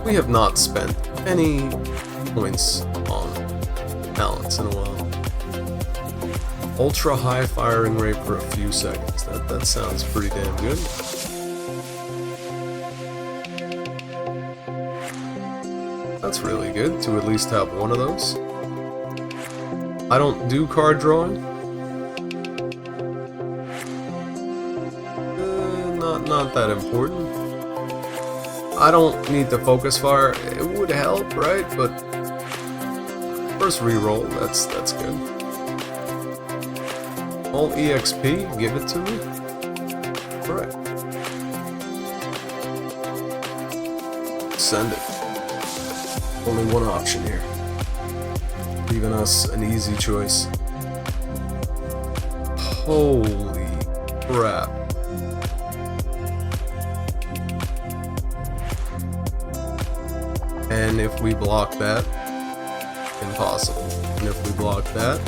We have not spent any points on talents in a while. Ultra high firing rate for a few seconds. That sounds pretty damn good. That's really good to at least have one of those. I don't do card drawing. Not that important. I don't need the focus fire. It would help, right? But first reroll, that's good. All EXP, give it to me. Alright. Send it. Only one option here. Leaving us an easy choice. Holy crap. And if we block that, impossible. And if we block that,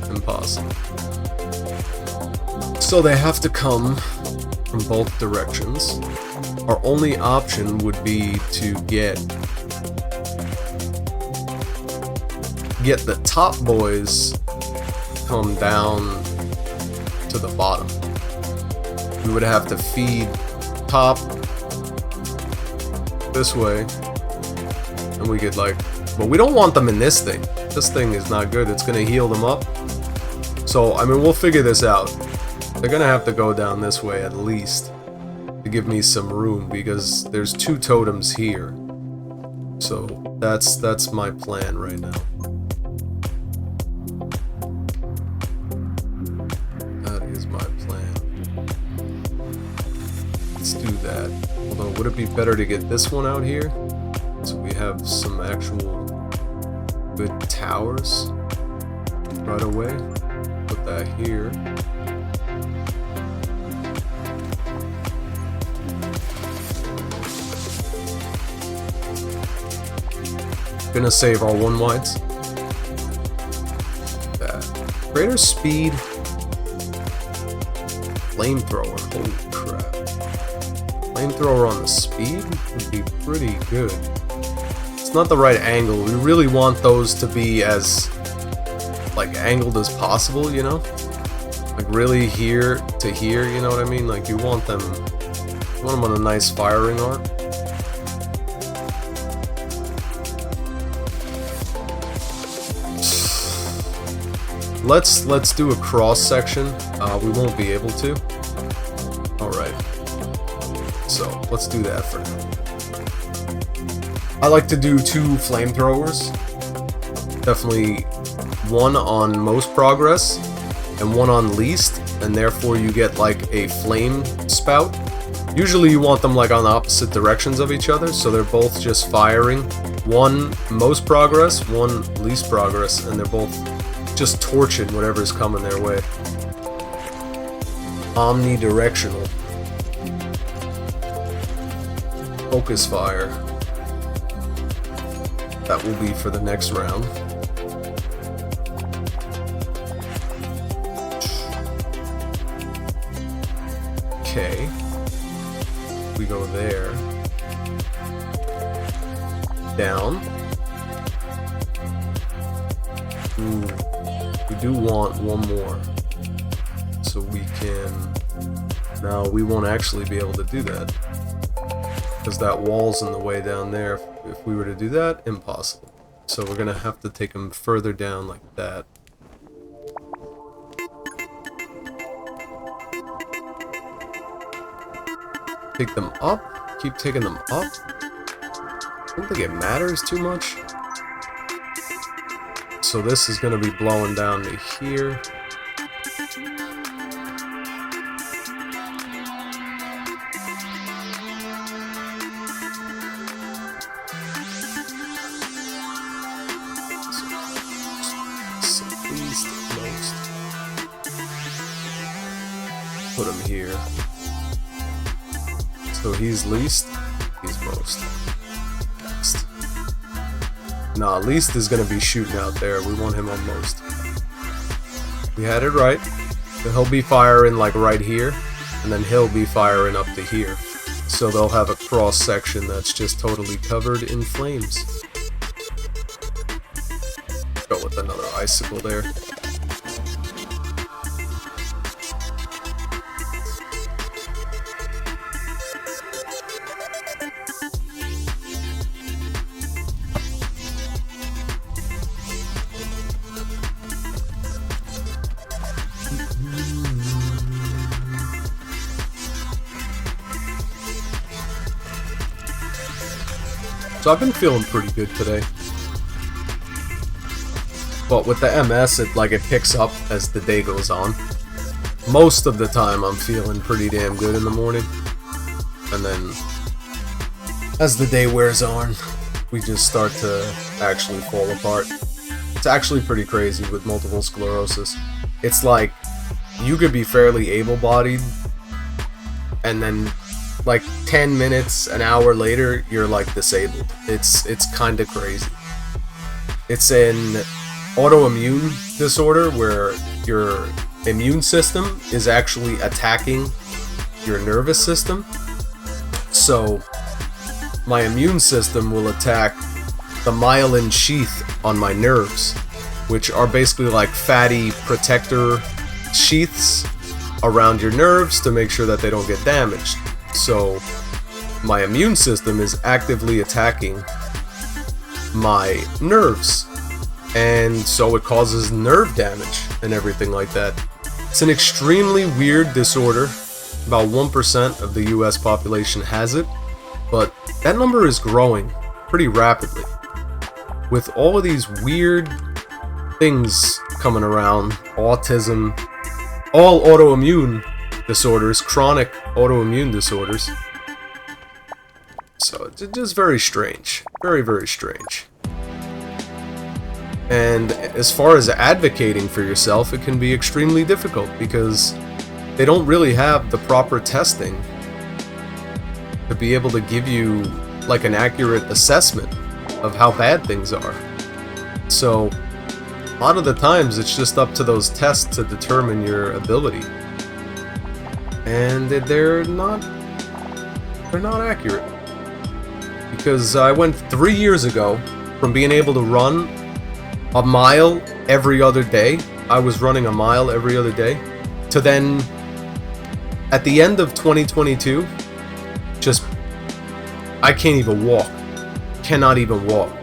impossible. So they have to come from both directions. Our only option would be to get the top boys come down to the bottom. We would have to feed top this way, and we could but we don't want them in this thing. This thing is not good. It's gonna heal them up. So I mean, we'll figure this out. They're gonna have to go down this way at least to give me some room, because there's 2 totems here. So that's my plan right now. That is my plan. Let's do that. Although, would it be better to get this one out here, so we have some actual good towers right away? Put that here. Gonna save our 1-wides. That. Greater speed. Flamethrower. Holy crap. Flamethrower on the speed would be pretty good. It's not the right angle. We really want those to be as angled as possible, you know? Really here to here, you know what I mean? You want them on a nice firing arc. Let's do a cross section. We won't be able to. Alright. So let's do that for now. I like to do 2 flamethrowers. Definitely one on most progress and one on least, and therefore you get a flame spout. Usually you want them on opposite directions of each other, so they're both just firing. One most progress, one least progress, and they're both just torching whatever's coming their way. Omnidirectional. Focus fire. That will be for the next round. Okay. We go there. Down. Ooh. We do want one more. So we can... No, we won't actually be able to do that, because that wall's in the way down there. If we were to do that, impossible. So we're gonna have to take them further down like that. Take them up? Keep taking them up? I don't think it matters too much. So this is gonna be blowing down to here. Put him here. So he's least, he's most. Next. Nah, least is gonna be shooting out there. We want him on most. We had it right. So he'll be firing right here, and then he'll be firing up to here. So they'll have a cross section that's just totally covered in flames. Go with another icicle there. So I've been feeling pretty good today. But with the MS, it picks up as the day goes on. Most of the time I'm feeling pretty damn good in the morning. And then as the day wears on, we just start to actually fall apart. It's actually pretty crazy with multiple sclerosis. It's like you could be fairly able-bodied and then like 10 minutes, an hour later, you're like disabled. It's kind of crazy. It's an autoimmune disorder where your immune system is actually attacking your nervous system. So my immune system will attack the myelin sheath on my nerves, which are basically like fatty protector sheaths around your nerves to make sure that they don't get damaged. So my immune system is actively attacking my nerves, and so it causes nerve damage and everything like that. It's an extremely weird disorder. About 1% of the US population has it, but that number is growing pretty rapidly. With all of these weird things coming around, autism, all autoimmune disorders, chronic autoimmune disorders. So it's just very strange. Very, very strange. And as far as advocating for yourself, it can be extremely difficult because they don't really have the proper testing to be able to give you like an accurate assessment of how bad things are. So a lot of the times it's just up to those tests to determine your ability. And they're not accurate. Because I went 3 years ago from being able to run a mile every other day. I was running a mile every other day. To then, at the end of 2022, I can't even walk. Cannot even walk.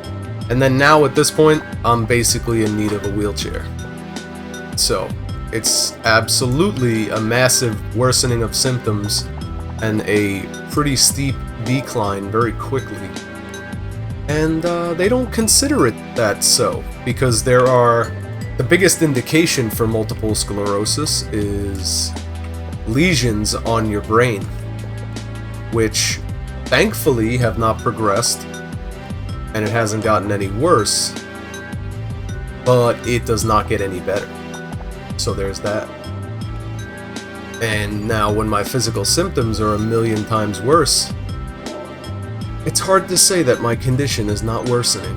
And then now at this point, I'm basically in need of a wheelchair. So it's absolutely a massive worsening of symptoms and a pretty steep decline very quickly. And they don't consider it that so, because the biggest indication for multiple sclerosis is lesions on your brain, which thankfully have not progressed, and it hasn't gotten any worse, but it does not get any better. So there's that. And now when my physical symptoms are a million times worse, it's hard to say that my condition is not worsening.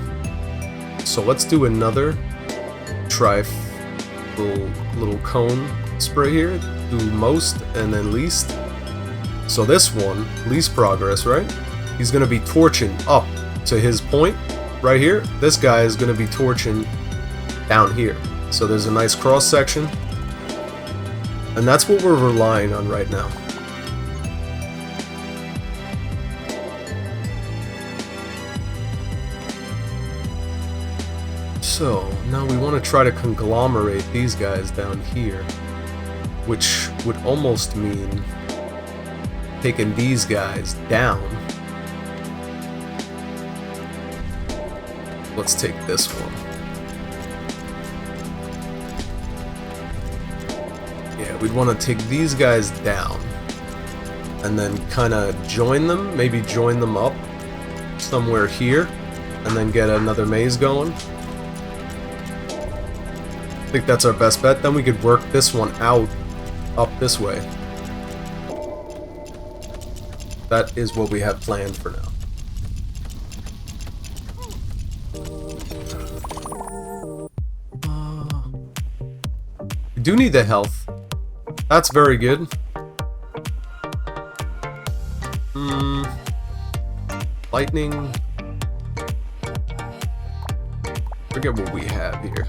So let's do another little cone spray here. Do most and then least. So this one, least progress, right? He's going to be torching up to his point right here. This guy is going to be torching down here. So there's a nice cross section. And that's what we're relying on right now. So now we want to try to conglomerate these guys down here, which would almost mean taking these guys down. Let's take this one. Yeah, we'd want to take these guys down and then kind of join them, maybe join them up somewhere here and then get another maze going. I think that's our best bet. Then we could work this one out up this way. That is what we have planned for now. We do need the health. That's very good. Lightning. Forget what we have here.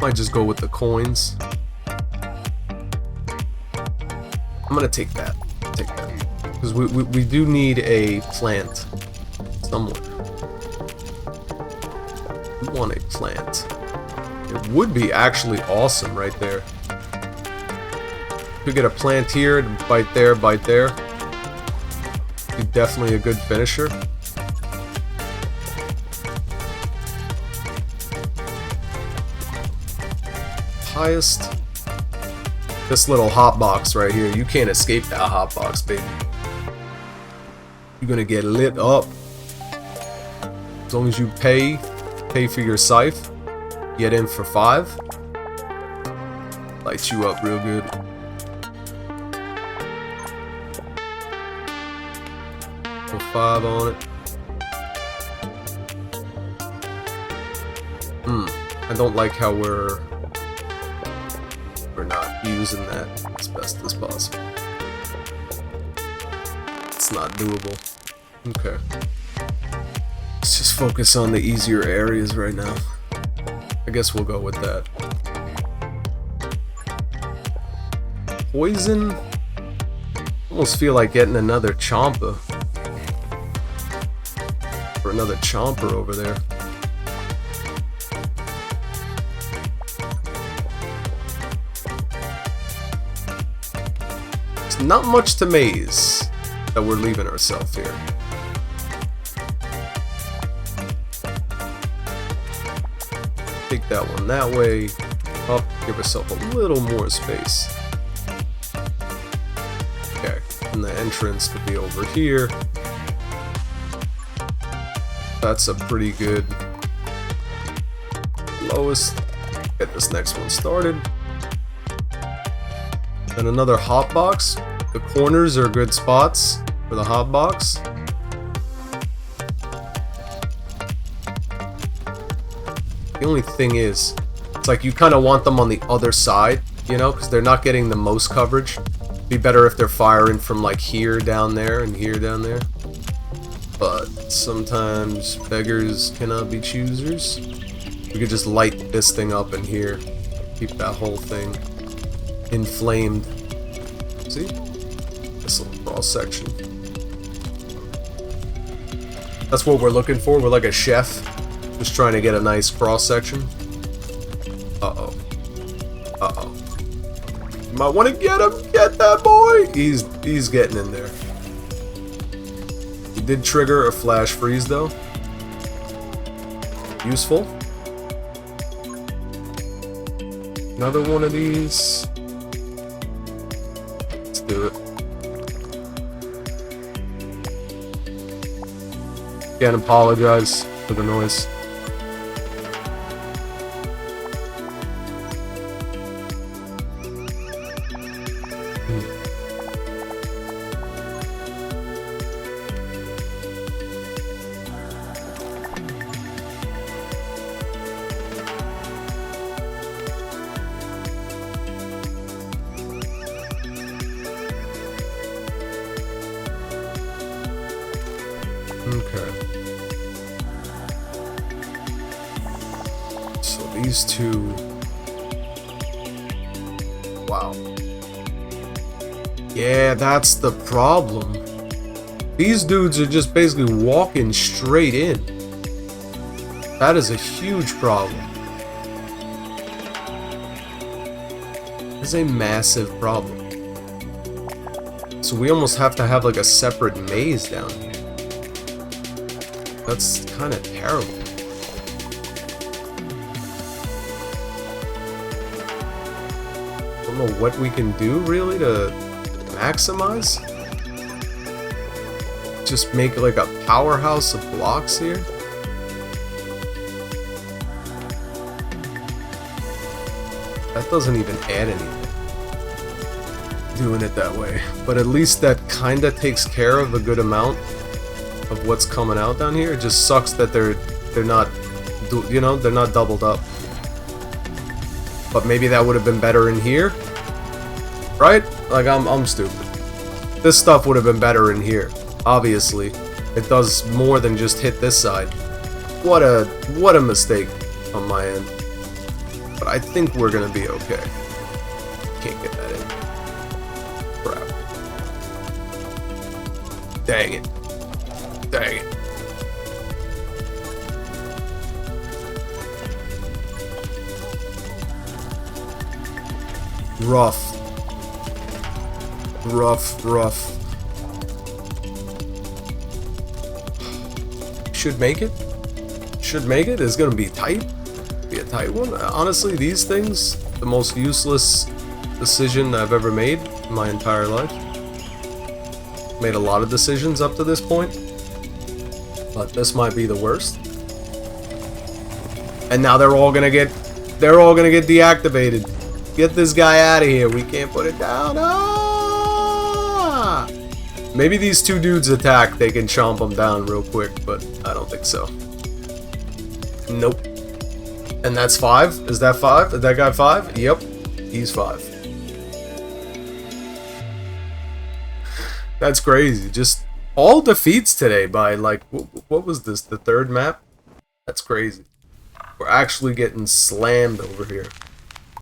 Might just go with the coins. I'm gonna take that. Take that. Because we do need a plant somewhere. We want a plant. It would be actually awesome right there. If we get a plant here, bite there, bite there. Be definitely a good finisher. Highest. This little hotbox right here, you can't escape that hotbox, baby. You're gonna get lit up. As long as you pay for your scythe, get in for 5. Lights you up real good. Put 5 on it. I don't like how we're not using that as best as possible. It's not doable. Okay. Let's just focus on the easier areas right now. I guess we'll go with that. Poison? Almost feel like getting another Chompa. Or another Chomper over there. There's not much to maze that we're leaving ourselves here. Take that one that way. Up, give yourself a little more space. Okay, and the entrance could be over here. That's a pretty good lowest. Get this next one started. And another hotbox. The corners are good spots for the hotbox. The only thing is, it's like you kind of want them on the other side, you know, because they're not getting the most coverage. Be better if they're firing from like here down there and here down there. But sometimes beggars cannot be choosers. We could just light this thing up in here. Keep that whole thing inflamed. See? This little cross section. That's what we're looking for. We're like a chef. Just trying to get a nice cross section. Uh-oh. Uh-oh. You might want to get him. Get that boy. He's getting in there. He did trigger a flash freeze though. Useful. Another one of these. Let's do it. Can't apologize for the noise. Okay. So these two. Wow. Yeah, that's the problem. These dudes are just basically walking straight in. That is a huge problem. It's a massive problem. So we almost have to have like a separate maze down here. That's kind of terrible. I don't know what we can do really to maximize. Just make like a powerhouse of blocks here. That doesn't even add anything. Doing it that way. But at least that kind of takes care of a good amount of what's coming out down here. It just sucks that they're not, you know, they're not doubled up. But maybe that would have been better in here, right? Like I'm stupid. This stuff would have been better in here, obviously. It does more than just hit this side. What a mistake on my end. But I think we're gonna be okay. Can't get that in. Crap. Dang it. Dang it. Rough. Rough. Should make it. Should make it. It's gonna be tight. Be a tight one. Honestly, these things, the most useless decision I've ever made in my entire life. Made a lot of decisions up to this point, but this might be the worst. And now they're all gonna get deactivated. Get this guy out of here. We can't put it down. Ah! Maybe these two dudes attack. They can chomp them down real quick, but I don't think so. Nope. And that's 5? Is that 5? Is that guy 5? Yep. He's 5. That's crazy. Just all defeats today by, like, what was this? The third map? That's crazy. We're actually getting slammed over here.